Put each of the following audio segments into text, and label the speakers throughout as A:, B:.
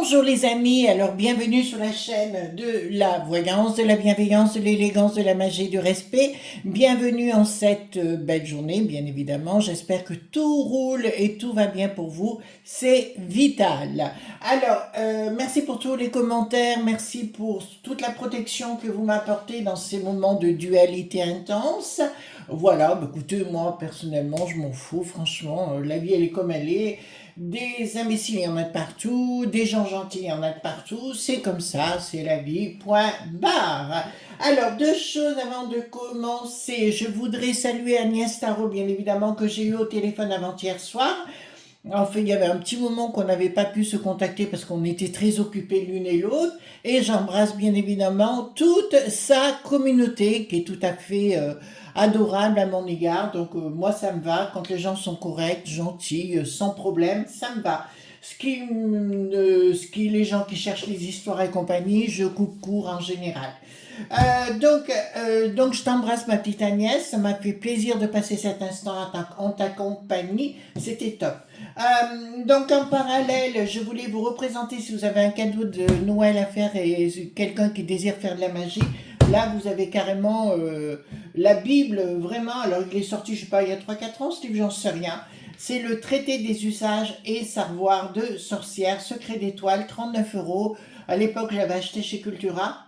A: Bonjour les amis, alors bienvenue sur la chaîne de la voyance, de la bienveillance, de l'élégance, de la magie, du respect. Bienvenue en cette belle journée, bien évidemment. J'espère que tout roule et tout va bien pour vous. C'est vital. Alors, merci pour tous les commentaires, merci pour toute la protection que vous m'apportez dans ces moments de dualité intense. Voilà, bah, écoutez, moi personnellement, je m'en fous, franchement, la vie elle est comme elle est. Des imbéciles, il y en a de partout, des gens gentils, il y en a de partout, c'est comme ça, c'est la vie, point barre. Alors, deux choses avant de commencer. Je voudrais saluer Agnès Tarot, bien évidemment, que j'ai eu au téléphone avant-hier soir. En fait, il y avait un petit moment qu'on n'avait pas pu se contacter parce qu'on était très occupés l'une et l'autre. Et j'embrasse bien évidemment toute sa communauté qui est tout à fait adorable à mon égard. Donc moi, ça me va. Quand les gens sont corrects, gentils, sans problème, ça me va. Les gens qui cherchent les histoires et compagnie, je coupe court en général. Donc, je t'embrasse ma petite Agnès, ça m'a fait plaisir de passer cet instant en ta compagnie, c'était top. Donc en parallèle, je voulais vous représenter si vous avez un cadeau de Noël à faire et quelqu'un qui désire faire de la magie. Là, vous avez carrément la Bible, vraiment. Alors, il est sorti, je sais pas, il y a 3-4 ans, ce livre, j'en sais rien. C'est le traité des usages et savoirs de sorcières, secret d'étoiles, 39 euros. À l'époque, j'avais acheté chez Cultura.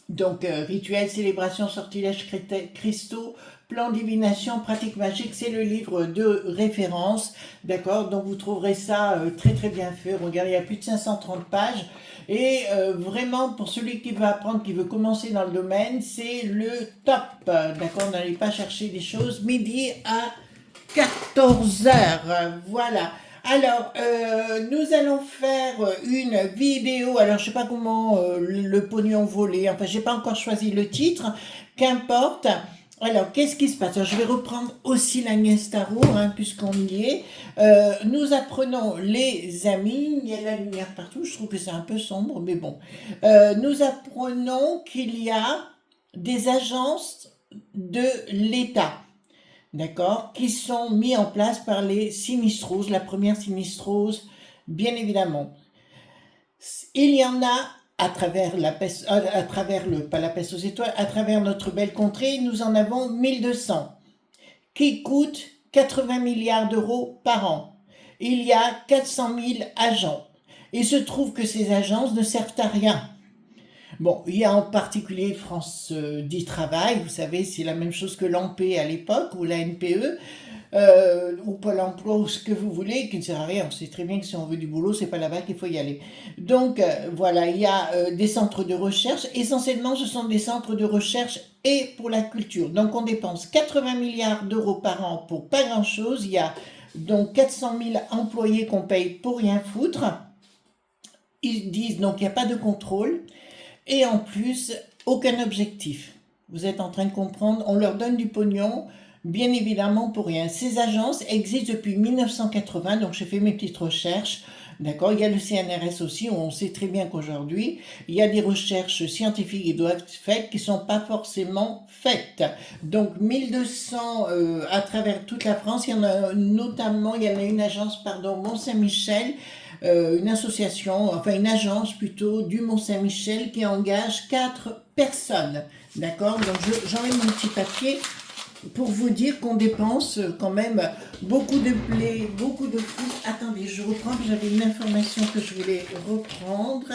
A: Donc, rituel, célébration, sortilège, cristaux, plan divination, pratique magique, c'est le livre de référence, d'accord? Donc, vous trouverez ça très très bien fait. Regardez, il y a plus de 530 pages. Et vraiment, pour celui qui veut apprendre, qui veut commencer dans le domaine, c'est le top, d'accord? N'allez pas chercher des choses midi à 14 heures, voilà. Alors, nous allons faire une vidéo. Alors, je sais pas comment le pognon volé. Enfin, j'ai pas encore choisi le titre. Qu'importe. Alors, qu'est-ce qui se passe? Alors, je vais reprendre aussi l'Agnès Tarot, hein, puisqu'on y est. Nous apprenons, les amis, il y a la lumière partout. Je trouve que c'est un peu sombre, mais bon. Nous apprenons qu'il y a des agences de l'État, d'accord, qui sont mis en place par les sinistroses, la première sinistrose, bien évidemment. Il y en a à travers la peste, à travers pas la peste aux étoiles, à travers notre belle contrée, nous en avons 1200, qui coûtent 80 milliards d'euros par an. Il y a 400 000 agents. Il se trouve que ces agences ne servent à rien. Bon, il y a en particulier France dit Travail, vous savez, c'est la même chose que l'ANPE à l'époque, ou la NPE, ou Pôle emploi, ou ce que vous voulez, qui ne sert à rien. On sait très bien que si on veut du boulot, c'est pas là-bas qu'il faut y aller. Donc, voilà, il y a des centres de recherche. Essentiellement, ce sont des centres de recherche et pour la culture. Donc, on dépense 80 milliards d'euros par an pour pas grand-chose. Il y a donc 400 000 employés qu'on paye pour rien foutre. Ils disent donc qu'il n'y a pas de contrôle. Et en plus, aucun objectif. Vous êtes en train de comprendre, on leur donne du pognon, bien évidemment pour rien. Ces agences existent depuis 1980, donc j'ai fait mes petites recherches. D'accord, il y a le CNRS aussi, où on sait très bien qu'aujourd'hui, il y a des recherches scientifiques qui doivent être faites, qui ne sont pas forcément faites. Donc 1200 à travers toute la France, il y en a notamment, il y en a une agence, pardon, Mont-Saint-Michel, une association, enfin une agence plutôt du Mont-Saint-Michel qui engage 4 personnes. D'accord? Donc j'enlève mon petit papier pour vous dire qu'on dépense quand même beaucoup de blé, beaucoup de fruits. Attendez, je reprends, j'avais une information que je voulais reprendre.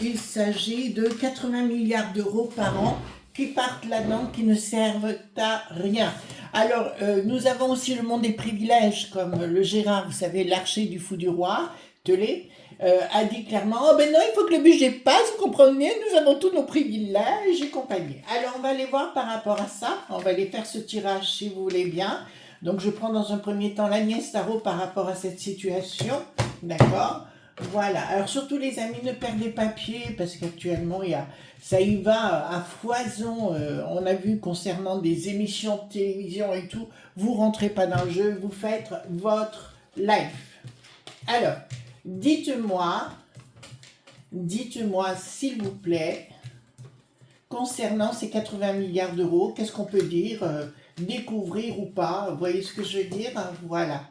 A: Il s'agit de 80 milliards d'euros par an qui partent là-dedans, qui ne servent à rien. Alors, nous avons aussi le monde des privilèges, comme le Gérard, vous savez, l'archer du fou du roi, Telé, a dit clairement, oh ben non, il faut que le budget passe, vous comprenez, nous avons tous nos privilèges et compagnie. Alors, on va aller voir par rapport à ça, on va aller faire ce tirage si vous voulez bien. Donc, je prends dans un premier temps l'Agnès Tarot par rapport à cette situation, d'accord? Voilà, alors surtout les amis, ne perdez pas pied, parce qu'actuellement, ça y va à foison. On a vu concernant des émissions de télévision et tout, vous rentrez pas dans le jeu, vous faites votre life. Alors, dites-moi s'il vous plaît, concernant ces 80 milliards d'euros, qu'est-ce qu'on peut dire, découvrir ou pas, vous voyez ce que je veux dire? Voilà.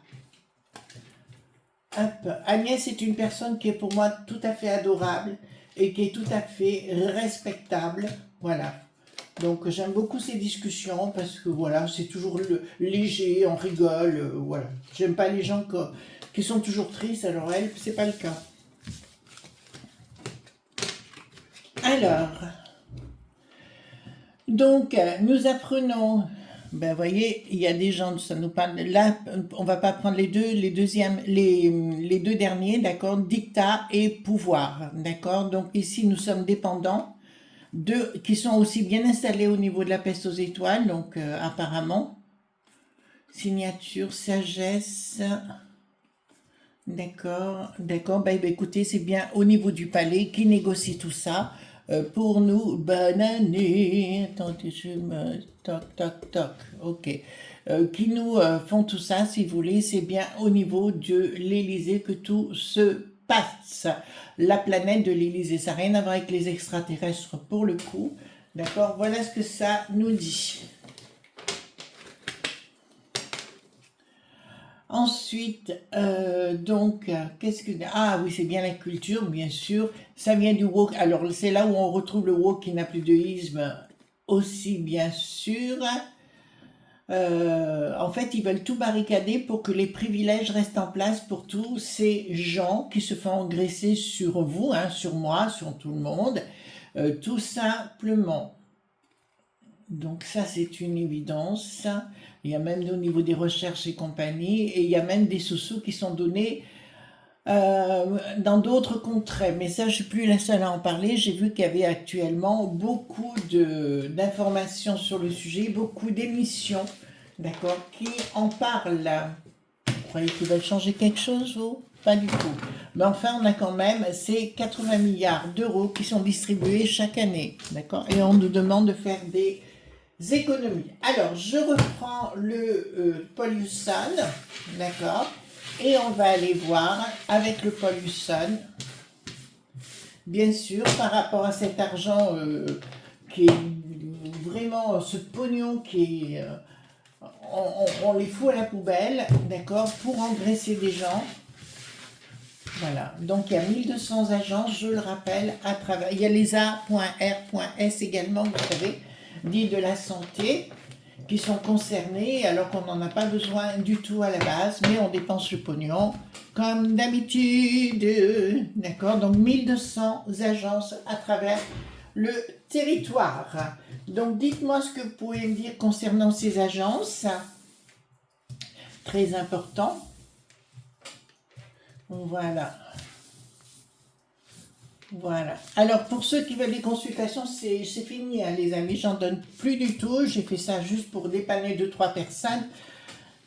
A: Hop. Agnès est une personne qui est pour moi tout à fait adorable et qui est tout à fait respectable. Voilà. Donc j'aime beaucoup ces discussions parce que voilà, c'est toujours léger, on rigole, voilà. J'aime pas les gens qui sont toujours tristes, alors elle, c'est pas le cas. Alors, donc nous apprenons, ben voyez, il y a des gens, ça nous parle, là on va pas prendre les deux derniers, d'accord, dictat et pouvoir, d'accord. Donc ici nous sommes dépendants, qui sont aussi bien installés au niveau de la peste aux étoiles, donc apparemment, signature, sagesse, d'accord, ben écoutez, c'est bien au niveau du palais qui négocie tout ça pour nous. Bonne année, attendez, toc, toc, toc, ok. Qui nous font tout ça, si vous voulez, c'est bien au niveau de l'Élysée que tout se passe. La planète de l'Élysée, ça n'a rien à voir avec les extraterrestres pour le coup. D'accord, voilà ce que ça nous dit. Ensuite, donc, qu'est-ce que... Ah oui, c'est bien la culture, bien sûr. Ça vient du woke. Alors, c'est là où on retrouve le woke qui n'a plus de isme aussi, bien sûr. En fait, ils veulent tout barricader pour que les privilèges restent en place pour tous ces gens qui se font engraisser sur vous, hein, sur moi, sur tout le monde, tout simplement. Donc ça, c'est une évidence. Il y a même au niveau des recherches et compagnie, et il y a même des sous-sous qui sont donnés dans d'autres contrées. Mais ça, je ne suis plus la seule à en parler. J'ai vu qu'il y avait actuellement beaucoup d'informations sur le sujet, beaucoup d'émissions, d'accord, qui en parlent. Vous croyez qu'ils veulent changer quelque chose, vous? Pas du tout. Mais enfin, on a quand même ces 80 milliards d'euros qui sont distribués chaque année, d'accord? Et on nous demande de faire des économies. Alors, je reprends le Polluson, d'accord? Et on va aller voir avec le Polluson, bien sûr, par rapport à cet argent qui est vraiment ce pognon qui est... on les fout à la poubelle, d'accord, pour engraisser des gens. Voilà, donc il y a 1200 agences, je le rappelle, à travers... Il y a les A.R.S également, vous savez, dits de la santé, qui sont concernés, alors qu'on n'en a pas besoin du tout à la base, mais on dépense le pognon, comme d'habitude, d'accord? Donc 1200 agences à travers le territoire. Donc dites-moi ce que vous pouvez me dire concernant ces agences, très important. Voilà. Voilà. Alors, pour ceux qui veulent des consultations, c'est fini, hein, les amis. J'en donne plus du tout. J'ai fait ça juste pour dépanner 2-3 personnes.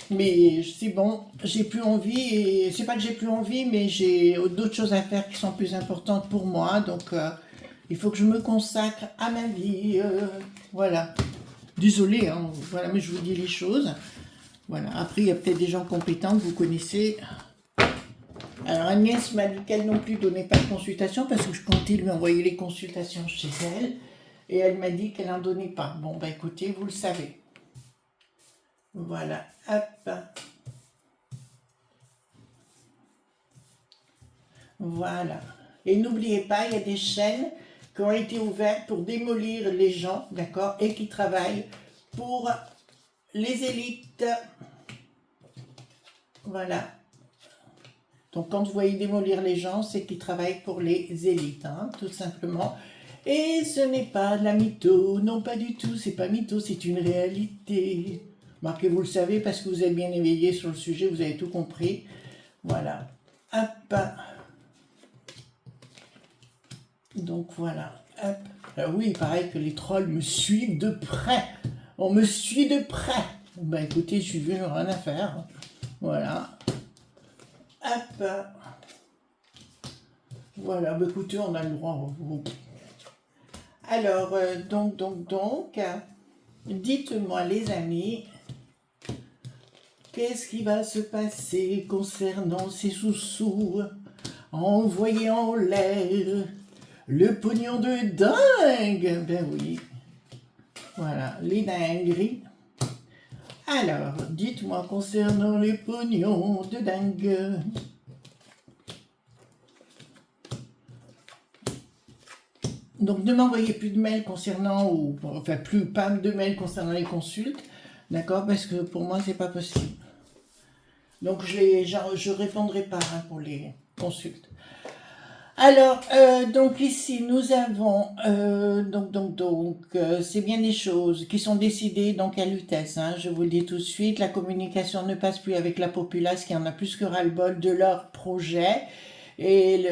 A: Mais c'est bon, j'ai plus envie. Et c'est pas que j'ai plus envie, mais j'ai d'autres choses à faire qui sont plus importantes pour moi. Donc, il faut que je me consacre à ma vie. Voilà. Désolée, hein, voilà, mais je vous dis les choses. Voilà. Après, il y a peut-être des gens compétents que vous connaissez. Alors Agnès m'a dit qu'elle non plus donnait pas de consultation parce que je comptais lui envoyer les consultations chez elle et elle m'a dit qu'elle n'en donnait pas. Bon bah écoutez, vous le savez. Voilà, hop. Voilà. Et n'oubliez pas, il y a des chaînes qui ont été ouvertes pour démolir les gens, d'accord, et qui travaillent pour les élites. Voilà. Donc quand vous voyez démolir les gens, c'est qu'ils travaillent pour les élites, hein, tout simplement. Et ce n'est pas de la mytho, non pas du tout, c'est pas mytho, c'est une réalité. Marquez, vous le savez parce que vous êtes bien éveillé sur le sujet, vous avez tout compris. Voilà. Hop. Donc voilà. Hop. Alors oui, il paraît que les trolls me suivent de près. On me suit de près. Ben écoutez, je suis venu, rien à faire. Voilà. Hop. Voilà, bah écoutez, on a le droit. Alors, donc, dites-moi les amis, qu'est-ce qui va se passer concernant ces sous-sous envoyés en l'air? Le pognon de dingue! Ben oui. Voilà, les dingueries. Alors, dites-moi concernant les pognons de dingue. Donc ne m'envoyez plus de mails concernant, ou enfin pas de mails concernant les consultes, d'accord, parce que pour moi c'est pas possible. Donc je répondrai pas hein, pour les consultes. Alors, donc ici, nous avons, c'est bien des choses qui sont décidées donc à Lutèce. Hein, je vous le dis tout de suite, la communication ne passe plus avec la populace qui en a plus que ras-le-bol de leur projet. Et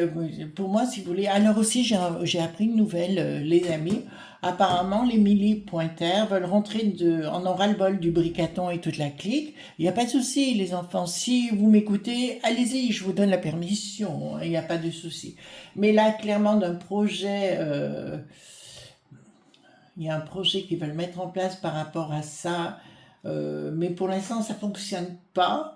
A: pour moi, si vous voulez, alors aussi j'ai appris une nouvelle, les amis. Apparemment, les milli-pointaires veulent rentrer en ont ras-le-bol du bricaton et toute la clique. Il n'y a pas de souci, les enfants. Si vous m'écoutez, allez-y, je vous donne la permission. Il n'y a pas de souci. Mais là, clairement, il y a un projet qu'ils veulent mettre en place par rapport à ça. Mais pour l'instant, ça ne fonctionne pas.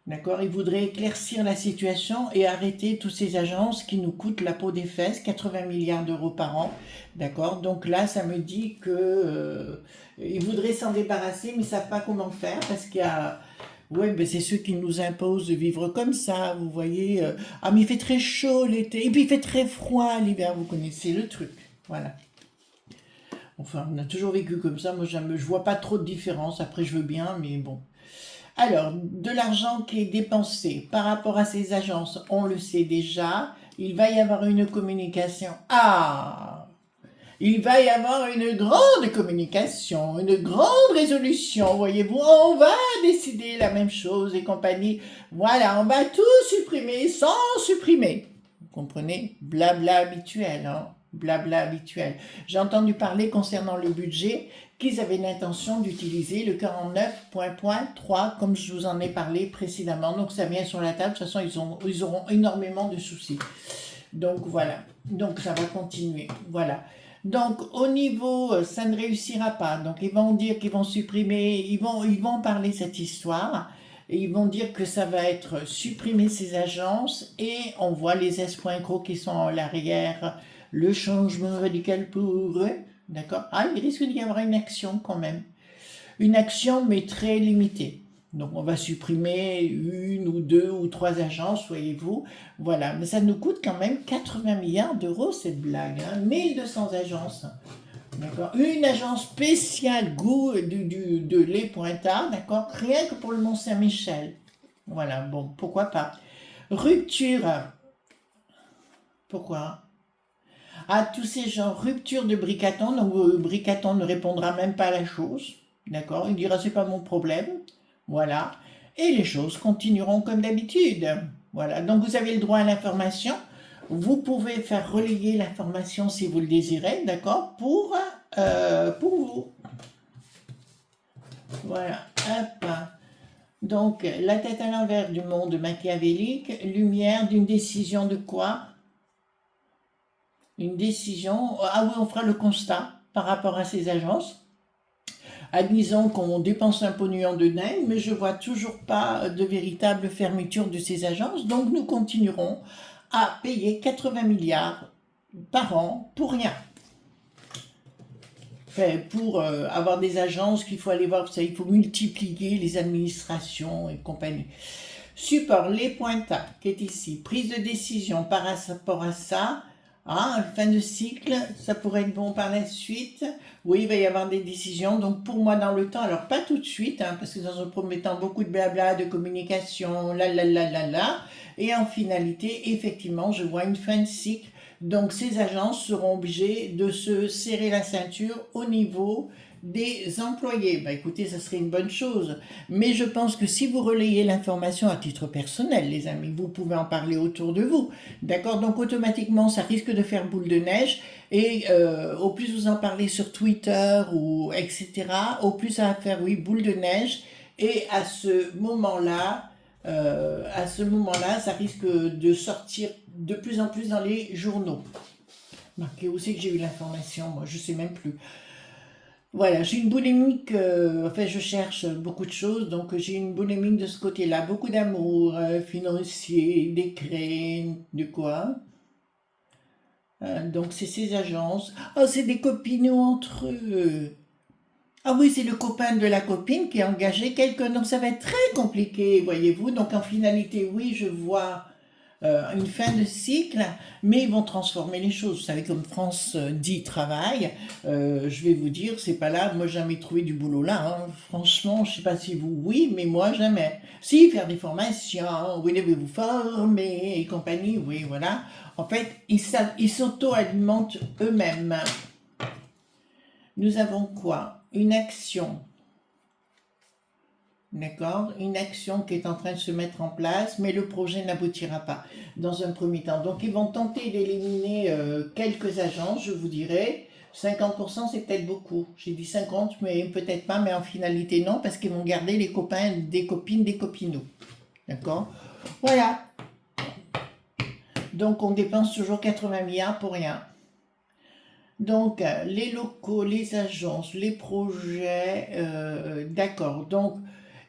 A: D'accord? Ils voudraient éclaircir la situation et arrêter toutes ces agences qui nous coûtent la peau des fesses, 80 milliards d'euros par an. D'accord? Donc là, ça me dit que ils voudraient s'en débarrasser, mais ils ne savent pas comment faire parce qu'il y a. Ouais, ben c'est ceux qui nous imposent de vivre comme ça, vous voyez. Ah, mais il fait très chaud l'été, et puis il fait très froid l'hiver, vous connaissez le truc. Voilà. Enfin, on a toujours vécu comme ça, moi je vois pas trop de différence, après je veux bien, mais bon. Alors, de l'argent qui est dépensé par rapport à ces agences, on le sait déjà, il va y avoir une communication. Ah! Il va y avoir une grande communication, une grande résolution, voyez-vous, on va décider la même chose et compagnie. Voilà, on va tout supprimer sans supprimer. Vous comprenez? Blabla habituel, hein? Blabla habituel. J'ai entendu parler concernant le budget qu'ils avaient l'intention d'utiliser le 49.3 comme je vous en ai parlé précédemment. Donc ça vient sur la table, de toute façon ils auront énormément de soucis. Donc voilà, donc ça va continuer, voilà. Donc au niveau, ça ne réussira pas. Donc ils vont dire qu'ils vont supprimer, ils vont parler cette histoire. Et ils vont dire que ça va être supprimer ces agences et on voit les S.Gros qui sont à l'arrière, le changement radical pour eux, d'accord? Ah, il risque d'y avoir une action quand même. Une action mais très limitée. Donc on va supprimer une ou deux ou trois agences, voyez-vous. Voilà, mais ça nous coûte quand même 80 milliards d'euros cette blague. Hein. 1200 agences. D'accord. Une agence spéciale goût de lait Pointard, d'accord. Rien que pour le Mont-Saint-Michel. Voilà, bon, pourquoi pas. Rupture. Pourquoi? À tous ces gens, rupture de Bricaton. Donc Bricaton ne répondra même pas à la chose. D'accord. Il dira c'est pas mon problème. Voilà. Et les choses continueront comme d'habitude. Voilà. Donc vous avez le droit à l'information. Vous pouvez faire relayer l'information si vous le désirez, d'accord, pour vous. Voilà. Hop. Donc, la tête à l'envers du monde machiavélique, lumière d'une décision de quoi? Une décision. Ah oui, on fera le constat par rapport à ces agences. Admisons qu'on dépense un pognon de dingue, mais je vois toujours pas de véritable fermeture de ces agences, donc nous continuerons à payer 80 milliards par an pour rien. Enfin, pour avoir des agences qu'il faut aller voir, ça, il faut multiplier les administrations et compagnie. Support, les pointas, qui est ici, prise de décision par rapport à ça. Ah, fin de cycle, ça pourrait être bon par la suite. Oui, il va y avoir des décisions. Donc pour moi, dans le temps, alors pas tout de suite, hein, parce que dans un premier temps, beaucoup de blabla, de communication, là. Et en finalité, effectivement, je vois une fin de cycle. Donc ces agences seront obligées de se serrer la ceinture au niveau des employés. Bah écoutez, ça serait une bonne chose. Mais je pense que si vous relayez l'information à titre personnel, les amis, vous pouvez en parler autour de vous. D'accord? Donc automatiquement, ça risque de faire boule de neige. Et au plus vous en parlez sur Twitter ou etc., au plus ça va faire, oui, boule de neige. Et à ce moment-là, ça risque de sortir de plus en plus dans les journaux. Marquez où c'est que j'ai eu l'information, moi, je sais même plus. Voilà, j'ai une boulimique, je cherche beaucoup de choses, donc j'ai une boulimique de ce côté-là, beaucoup d'amour financier, décret, de quoi. Donc c'est ces agences. Oh, c'est des copinaux entre eux. Ah oui, c'est le copain de la copine qui a engagé quelqu'un, donc ça va être très compliqué, voyez-vous. Donc en finalité, oui, je vois une fin de cycle, mais ils vont transformer les choses. Vous savez, comme France dit travail, je vais vous dire, c'est pas là, moi jamais trouvé du boulot là, hein. Franchement, je sais pas si vous, oui, mais moi jamais. Si, faire des formations, vous devez vous former et compagnie, oui, voilà. En fait, ils s'auto-alimentent eux-mêmes. Nous avons quoi? Une action. D'accord? Une action qui est en train de se mettre en place, mais le projet n'aboutira pas dans un premier temps. Donc, ils vont tenter d'éliminer quelques agences, je vous dirais. 50%, c'est peut-être beaucoup. J'ai dit 50, mais peut-être pas, mais en finalité, non, parce qu'ils vont garder les copains, des copines, des copinous. D'accord? Voilà. Donc, on dépense toujours 80 milliards pour rien. Donc, les locaux, les agences, les projets, d'accord. Donc,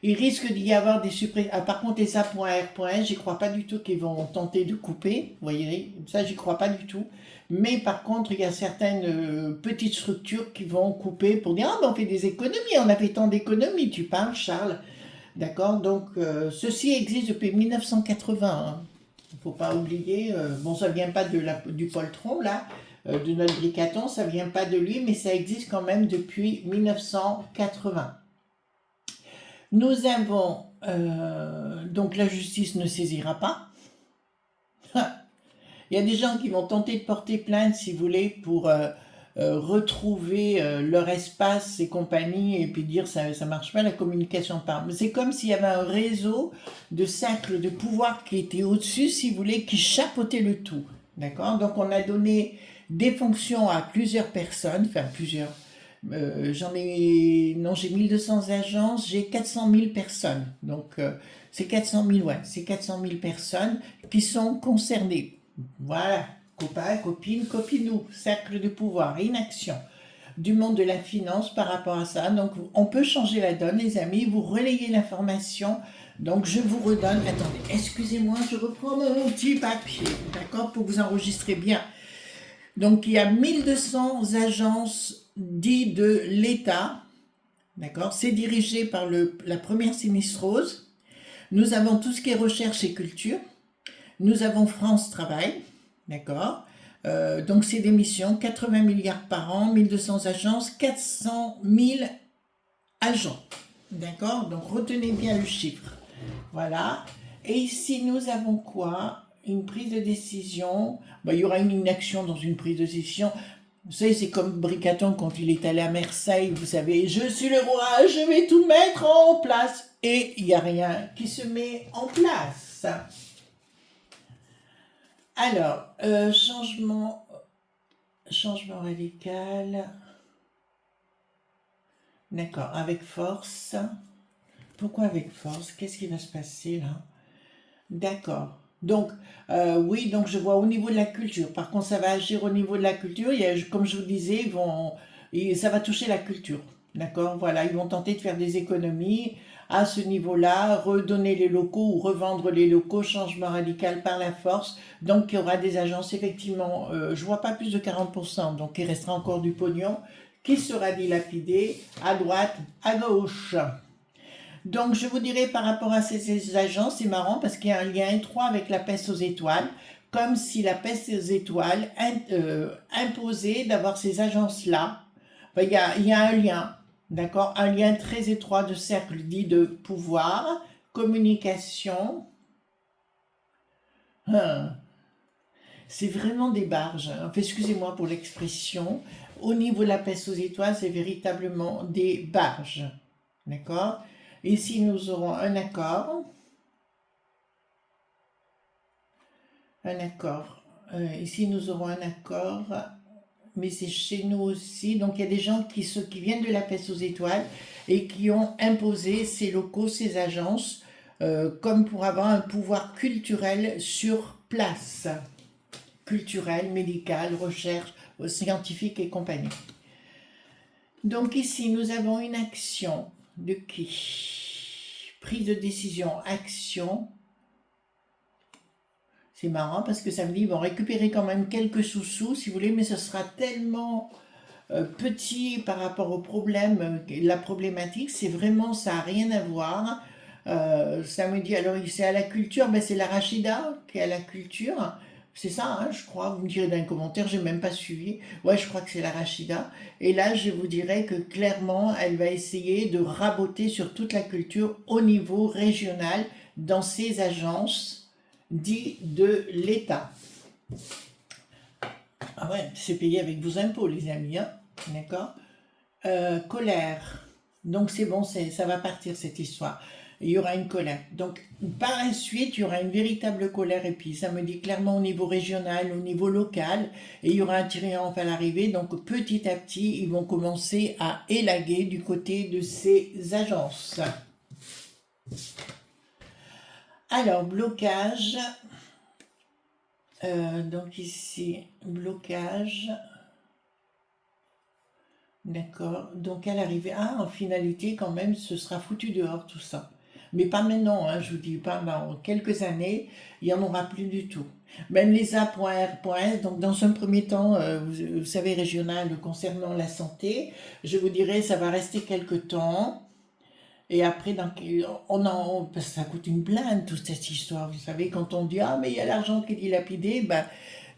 A: il risque d'y avoir des suppressions. Ah, par contre, les A.R.S, j'y crois pas du tout qu'ils vont tenter de couper. Vous voyez, ça, j'y crois pas du tout. Mais par contre, il y a certaines petites structures qui vont couper pour dire, ah, ben, on fait des économies, on a fait tant d'économies. Tu parles, Charles. D'accord? Donc, ceci existe depuis 1980. Hein. Il ne faut pas oublier, bon, ça ne vient pas du poltron, là, de notre bricaton, ça ne vient pas de lui, mais ça existe quand même depuis 1980. Nous avons, donc la justice ne saisira pas. Il y a des gens qui vont tenter de porter plainte, si vous voulez, pour retrouver leur espace et compagnie, et puis dire ça ne marche pas, la communication par. Mais c'est comme s'il y avait un réseau de cercles de pouvoir qui était au-dessus, si vous voulez, qui chapeautait le tout. D'accord? Donc on a donné des fonctions à plusieurs personnes, enfin plusieurs. J'ai 1200 agences, j'ai 400 000 personnes. Donc c'est 400 000, ouais, c'est 400 000 personnes qui sont concernées. Voilà, copains, copines, copinou, cercle de pouvoir, inaction du monde de la finance par rapport à ça. Donc, on peut changer la donne, les amis. Vous relayez l'information. Donc, je vous redonne. Attendez, excusez-moi, je reprends mon petit papier, d'accord, pour vous enregistrer bien. Donc, il y a 1200 agences dites de l'État, d'accord. C'est dirigé par la première sinistrose. Nous avons tout ce qui est recherche et culture. Nous avons France Travail, d'accord. Donc c'est des missions, 80 milliards par an, 1200 agences, 400 000 agents, d'accord. Donc retenez bien le chiffre, voilà. Et ici nous avons quoi? Une prise de décision. Ben, il y aura une inaction dans une prise de décision. Vous savez, c'est comme Bricaton quand il est allé à Marseille, vous savez, je suis le roi, je vais tout mettre en place. Et il n'y a rien qui se met en place. Alors, changement radical. D'accord, avec force. Pourquoi avec force? Qu'est-ce qui va se passer là? D'accord. Donc, oui, donc je vois au niveau de la culture. Par contre, ça va agir au niveau de la culture. Comme je vous disais, ça va toucher la culture. D'accord? Voilà, ils vont tenter de faire des économies à ce niveau-là, redonner les locaux ou revendre les locaux, changement radical par la force. Donc, il y aura des agences, effectivement, je vois pas plus de 40%, donc il restera encore du pognon qui sera dilapidé à droite, à gauche. Donc, je vous dirais par rapport à ces agences, c'est marrant parce qu'il y a un lien étroit avec la peste aux étoiles, comme si la peste aux étoiles imposait d'avoir ces agences-là. Enfin, il y a un lien, d'accord? Un lien très étroit de cercle dit de pouvoir, communication. C'est vraiment des barges. Enfin, excusez-moi pour l'expression. Au niveau de la peste aux étoiles, c'est véritablement des barges. D'accord? Ici, nous aurons un accord. Un accord. Ici, nous aurons un accord. Mais c'est chez nous aussi. Donc, il y a des gens qui viennent de la peste aux étoiles et qui ont imposé ces locaux, ces agences, comme pour avoir un pouvoir culturel sur place. Culturel, médical, recherche, scientifique et compagnie. Donc ici, nous avons une action de qui? Prise de décision, action. C'est marrant parce que ça me dit qu'ils vont récupérer quand même quelques sous-sous, si vous voulez, mais ce sera tellement petit par rapport au problème, la problématique, c'est vraiment, ça n'a rien à voir. Ça me dit, alors c'est à la culture, ben c'est la Rachida qui est à la culture. C'est ça, hein, je crois. Vous me direz dans les commentaires, j'ai même pas suivi. Ouais, je crois que c'est la Rachida. Et là, je vous dirais que clairement, elle va essayer de raboter sur toute la culture au niveau régional dans ses agences dites de l'État. Ah ouais, c'est payé avec vos impôts, les amis, hein. D'accord? Colère. Donc c'est bon, ça va partir cette histoire. Il y aura une colère. Donc par la suite, il y aura une véritable colère et puis ça me dit clairement au niveau régional, au niveau local, et il y aura un triomphe à l'arrivée. Donc petit à petit, ils vont commencer à élaguer du côté de ces agences. Alors, blocage. Donc ici, blocage. D'accord. Donc à l'arrivée, en finalité, quand même, ce sera foutu dehors tout ça. Mais pas maintenant, hein, je vous dis, pas dans quelques années, il n'y en aura plus du tout. Même les A.R.S, donc dans un premier temps, vous savez, régional concernant la santé, je vous dirais, ça va rester quelques temps. Et après, parce que ça coûte une blinde, toute cette histoire. Vous savez, quand on dit, mais il y a l'argent qui est dilapidé, ben,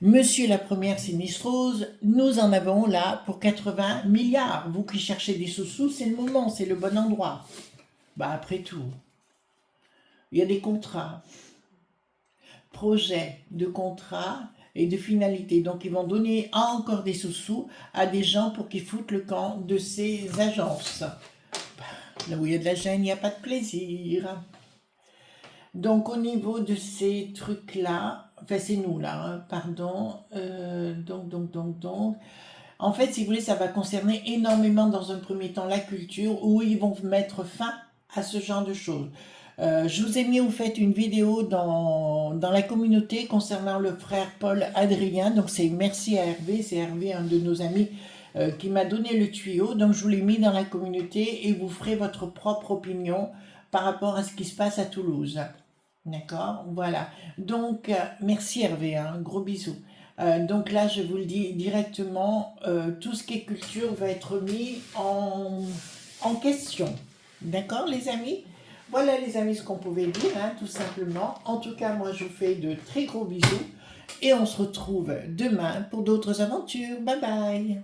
A: monsieur la première sinistrose, nous en avons là pour 80 milliards. Vous qui cherchez des sous-sous, c'est le moment, c'est le bon endroit. Bah après tout, il y a des contrats, projets de contrats et de finalités. Donc ils vont donner encore des sous-sous à des gens pour qu'ils foutent le camp de ces agences. Là où il y a de la gêne, il n'y a pas de plaisir. Donc au niveau de ces trucs-là, enfin c'est nous là, hein, pardon, donc. En fait, si vous voulez, ça va concerner énormément dans un premier temps la culture où ils vont mettre fin à ce genre de choses. Je vous ai mis, vous faites une vidéo dans la communauté concernant le frère Paul Adrien, donc c'est merci à Hervé, c'est Hervé, un de nos amis, qui m'a donné le tuyau, donc je vous l'ai mis dans la communauté et vous ferez votre propre opinion par rapport à ce qui se passe à Toulouse. D'accord, voilà. Donc, merci Hervé, hein, gros bisous. Donc là, je vous le dis directement, tout ce qui est culture va être mis en question. D'accord, les amis? Voilà, les amis, ce qu'on pouvait dire, hein, tout simplement. En tout cas, moi, je vous fais de très gros bisous et on se retrouve demain pour d'autres aventures. Bye bye!